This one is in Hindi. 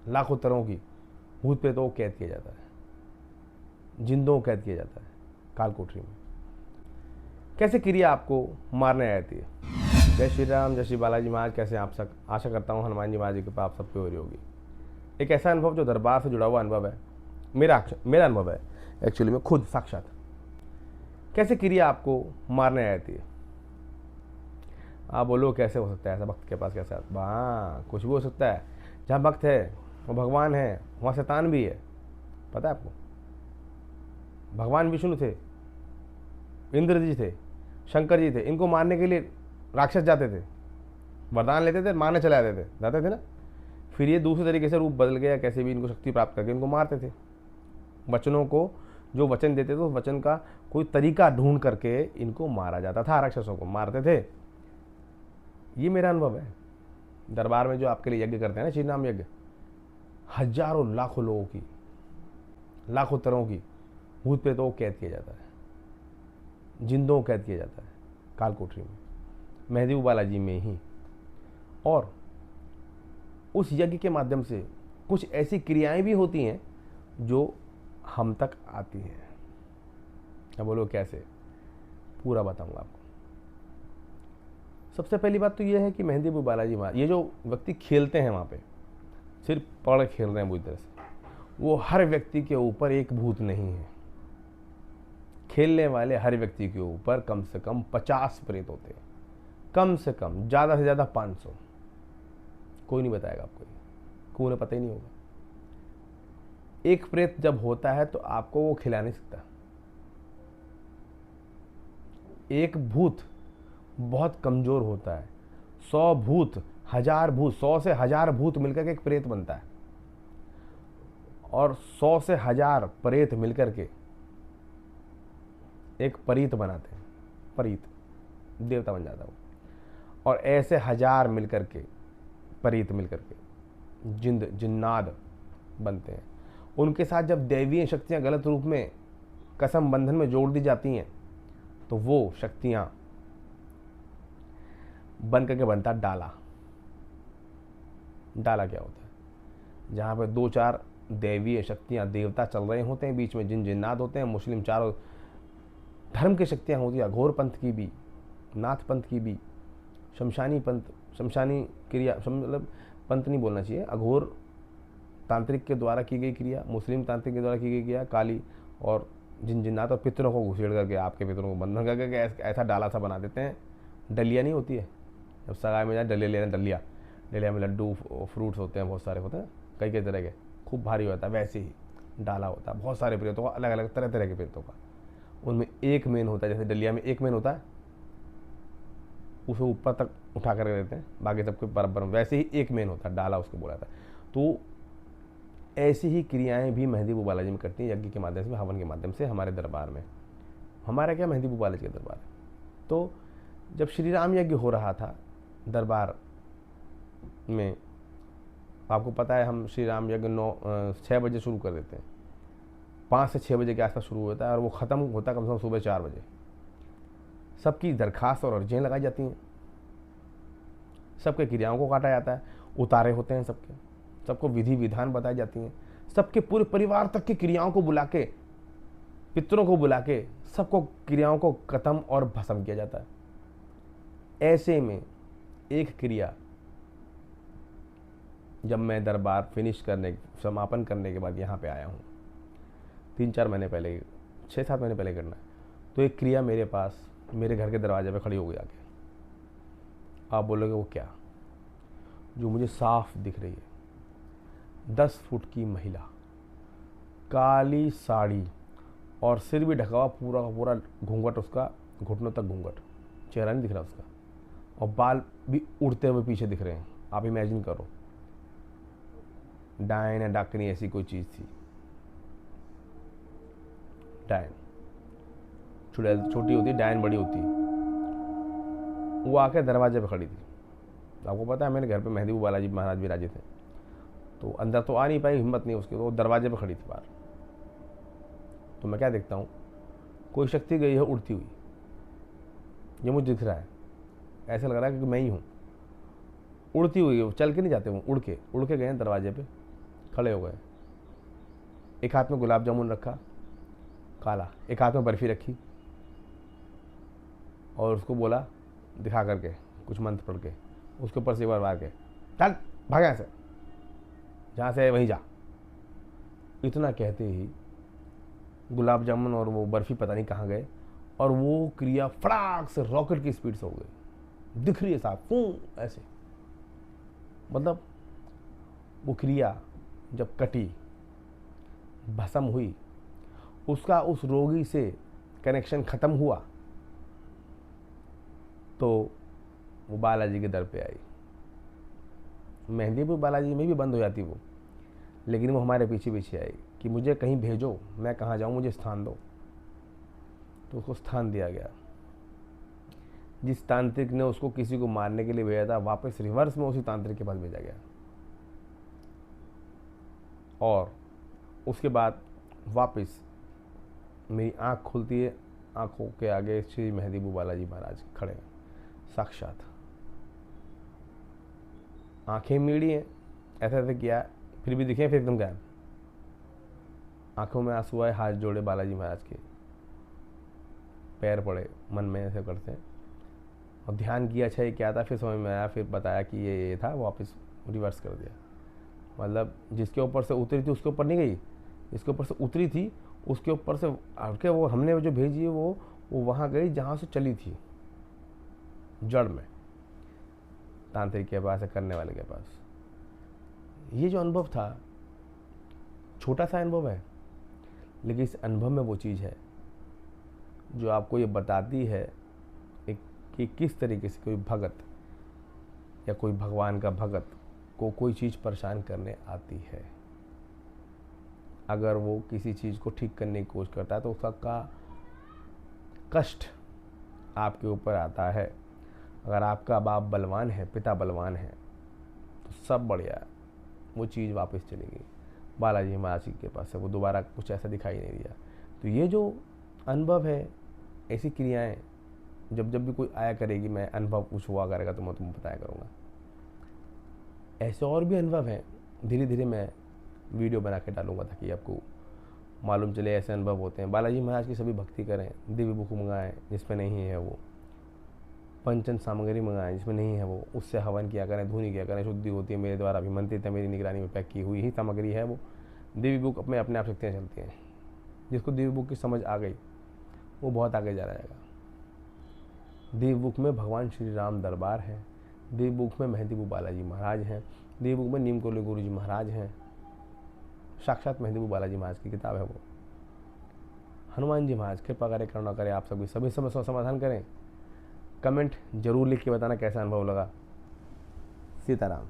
लाखों तरह की भूत प्रेतों को कैद किया जाता है, जिंदों को कैद किया जाता है काल कोठरी में। कैसे क्रिया आपको मारने आई थी। जय श्री राम, जय श्री बालाजी महाराज। कैसे आप सब, आशा करता हूँ हनुमान जी महाराज की कृपा आप सब पे हो रही होगी। एक ऐसा अनुभव जो दरबार से जुड़ा हुआ अनुभव है, मेरा अनुभव है एक्चुअली में, खुद साक्षात। कैसे क्रिया आपको मारने आई थी। आप बोलो कैसे हो सकता है ऐसा, भक्त के पास कैसे आता। हाँ, कुछ भी हो सकता है। जहाँ भक्त है वो भगवान है, वहाँ शैतान भी है। पता है आपको, भगवान विष्णु थे, इंद्र जी थे, शंकर जी थे, इनको मारने के लिए राक्षस जाते थे, वरदान लेते थे, मारने चले जाते थे ना। फिर ये दूसरे तरीके से रूप बदल गया, कैसे भी इनको शक्ति प्राप्त करके इनको मारते थे। वचनों को जो वचन देते थे उस वचन का कोई तरीका ढूंढ करके इनको मारा जाता था, राक्षसों को मारते थे। ये मेरा अनुभव है। दरबार में जो आपके लिए यज्ञ करते हैं ना, श्री नाम यज्ञ, हजारों लाखों लोगों की, लाखों तरह की भूत प्रेतों को कैद किया जाता है, जिंदों को कैद किया जाता है काल कोठरी में, महदेव बालाजी में ही। और उस यज्ञ के माध्यम से कुछ ऐसी क्रियाएं भी होती हैं जो हम तक आती हैं। अब बोलो कैसे, पूरा बताऊंगा आपको। सबसे पहली बात तो यह है कि महदेव बालाजी महाराज, ये जो व्यक्ति खेलते हैं वहाँ पे, सिर्फ पढ़ खेल रहे हैं बुरी तरह से, वो हर व्यक्ति के ऊपर एक भूत नहीं है। खेलने वाले हर व्यक्ति के ऊपर कम से कम 50 प्रेत होते हैं, कम से कम, ज़्यादा से ज़्यादा 500। कोई नहीं बताएगा आपको, कोई उन्हें पता ही नहीं होगा। एक प्रेत जब होता है तो आपको वो खिला नहीं सकता। एक भूत बहुत कमज़ोर होता है। 100 भूत, 1000 भूत, 100 से 1000 भूत मिलकर के एक प्रेत बनता है, और 100 से 1000 प्रेत मिलकर के एक परीत बनाते हैं। परीत देवता बन जाता है वो। और ऐसे 1000 मिलकर के, परीत मिलकर के जिन्नाद बनते हैं। उनके साथ जब दैवीय शक्तियां गलत रूप में कसम बंधन में जोड़ दी जाती हैं तो वो शक्तियां बन करके बनता डाला। डाला क्या होता है, जहाँ पे 2-4 दैवीय शक्तियां, देवता चल रहे होते हैं, बीच में जिन्नाद होते हैं। मुस्लिम चारों धर्म की शक्तियां होती हैं, अघोर पंथ की भी, नाथ पंथ की भी, शमशानी पंथ, शमशानी क्रिया, मतलब पंथ नहीं बोलना चाहिए, अघोर तांत्रिक के द्वारा की गई क्रिया, मुस्लिम तांत्रिक के द्वारा की गई क्रिया, काली और जिन्नात और पितरों को घुसेड़ करके, आपके पितरों को बंधन करके ऐसा डाला सा बना देते हैं। डलिया नहीं होती है, जब सगाई में जाए डलिया लेना, डलिया में लड्डू फ्रूट्स होते हैं, बहुत सारे होते हैं, कई कई तरह के, खूब भारी होता है। वैसे ही डाला होता है बहुत सारे प्रेतों का, अलग अलग तरह तरह के प्रेतों का। उनमें एक मेन होता है, जैसे डलिया में एक मेन होता है, उसे ऊपर तक उठा कर देते हैं, बाकी सबके बराबर। वैसे ही एक मेन होता है, डाला उसको बोला था। तो ऐसी ही क्रियाएं भी महदेव बालाजी में करती हैं, यज्ञ के माध्यम से, हवन के माध्यम से हमारे दरबार में। हमारा क्या, महदेव बालाजी का दरबार है। तो जब श्री राम यज्ञ हो रहा था दरबार में, आपको पता है हम श्री राम यज्ञ 6 बजे शुरू कर देते हैं, 5 से 6 बजे के आसपास शुरू होता है, और वो ख़त्म होता है कम से कम सुबह 4 बजे। सबकी दरखास्त और अर्जियाँ लगाई जाती हैं, सबके क्रियाओं को काटा जाता है, उतारे होते हैं सबके, सबको विधि विधान बताई जाती हैं, सबके पूरे परिवार तक की क्रियाओं को बुला के, पितरों को बुला के, सबको क्रियाओं को खत्म और भस्म किया जाता है। ऐसे में एक क्रिया, जब मैं दरबार समापन करने के बाद यहाँ पे आया हूँ, 3-4 महीने पहले, 6-7 महीने पहले करना है, तो एक क्रिया मेरे पास, मेरे घर के दरवाजे पे खड़ी हो गई आके। आप बोलोगे वो क्या, जो मुझे साफ दिख रही है। 10 फुट की महिला, काली साड़ी और सिर भी ढका हुआ, पूरा का पूरा घूंघट, उसका घुटनों तक घूंघट, चेहरा नहीं दिख रहा उसका, और बाल भी उड़ते हुए पीछे दिख रहे हैं। आप इमेजिन करो, डायन या डाकनी ऐसी कोई चीज़ थी। डायन चुड़ैल छोटी होती है, डायन बड़ी होती है। वो आके दरवाजे पे खड़ी थी। आपको पता है मेरे घर पे महदेव बालाजी महाराज भी राजे थे, तो अंदर तो आ नहीं पाई, हिम्मत नहीं उसकी, तो वो दरवाजे पे खड़ी थी बाहर। तो मैं क्या देखता हूँ, कोई शक्ति गई है उड़ती हुई, ये मुझे दिख रहा है, ऐसा लग रहा है कि मैं ही हूँ। उड़ती हुई, चल के नहीं जाते, वो उड़ के गए हैं दरवाजे पे, खड़े हो गए। एक हाथ में गुलाब जामुन रखा काला, एक हाथ में बर्फ़ी रखी और उसको बोला दिखा करके कुछ मंत्र पढ़ के, उसके ऊपर से एक बार मार के, चल भाग यहाँ से, जहाँ से वहीं जा। इतना कहते ही गुलाब जामुन और वो बर्फ़ी पता नहीं कहाँ गए और वो क्रिया फटाक से रॉकेट की स्पीड से हो गई, दिख रही है साहब, फूं ऐसे। मतलब वो क्रिया जब कटी, भस्म हुई, उसका उस रोगी से कनेक्शन ख़त्म हुआ, तो वो बालाजी के दर पे आई। मेहंदीपुर बालाजी में भी बंद हो जाती वो, लेकिन वो हमारे पीछे पीछे आई कि मुझे कहीं भेजो, मैं कहाँ जाऊँ, मुझे स्थान दो। तो उसको स्थान दिया गया। जिस तांत्रिक ने उसको किसी को मारने के लिए भेजा था, वापस रिवर्स में उसी तांत्रिक के पास भेजा गया। और उसके बाद वापस मेरी आँख खुलती है, आँखों के आगे श्री मेहंदीपुर बालाजी महाराज खड़े हैं साक्षात। आंखें मीड़ी हैं, ऐसा ऐसा किया, फिर भी दिखे, फिर एकदम गायब। आंखों में आंसू आए, हाथ जोड़े बालाजी महाराज के, पैर पड़े, मन में ऐसे करते हैं और ध्यान किया, अच्छा ये क्या था, फिर समझ में आया, फिर बताया कि ये था, वापस रिवर्स कर दिया। मतलब जिसके ऊपर से उतरी थी उसके ऊपर नहीं गई, जिसके ऊपर से उतरी थी उसके ऊपर से हल्के, वो हमने जो भेजी है वो वहाँ गई जहाँ से चली थी, जड़ में, तांत्रिक के पास, करने वाले के पास। ये जो अनुभव था, छोटा सा अनुभव है, लेकिन इस अनुभव में वो चीज़ है जो आपको ये बताती है कि किस तरीके से कोई भगत या कोई भगवान का भगत को कोई चीज़ परेशान करने आती है। अगर वो किसी चीज़ को ठीक करने की कोशिश करता है तो उसका कष्ट आपके ऊपर आता है। अगर आपका बाप बलवान है, पिता बलवान है, तो सब बढ़िया है, वो चीज़ वापस चलेगी। बालाजी महाराज के पास से वो दोबारा कुछ ऐसा दिखाई नहीं दिया। तो ये जो अनुभव है, ऐसी क्रियाएं जब जब भी कोई आया करेगी, मैं अनुभव कुछ हुआ करेगा तो मैं तुम्हें बताया करूँगा। ऐसे और भी अनुभव हैं, धीरे धीरे मैं वीडियो बना के डालूंगा ताकि आपको मालूम चले ऐसे अनुभव होते हैं। बालाजी महाराज की सभी भक्ति करें, दिव्य बुक मंगाएं जिसमें नहीं है वो, पंचन सामग्री मंगाएं जिसमें नहीं है वो, उससे हवन किया करें, धुनी किया करें, शुद्धि होती है। मेरे द्वारा अभिमंत्रित है, मेरी निगरानी में पैक की हुई ही सामग्री है वो। दिव्य बुक अपने आप शक्तियाँ चलती हैं। जिसको दिव्य बुक की समझ आ गई वो बहुत आगे जा रहेगा। दिव्य बुक में भगवान श्री राम दरबार है, दिव्य बुक में मेहंदीपुर बालाजी महाराज हैं, दिव्य बुक में नीमकोली गुरु जी महाराज हैं। साक्षात मेहंदीपुर बालाजी महाराज की किताब है वो। हनुमान जी महाराज कृपा करें, करुणा करें, आप सभी समस्याओं का समाधान करें। कमेंट जरूर लिख के बताना कैसा अनुभव लगा। सीताराम।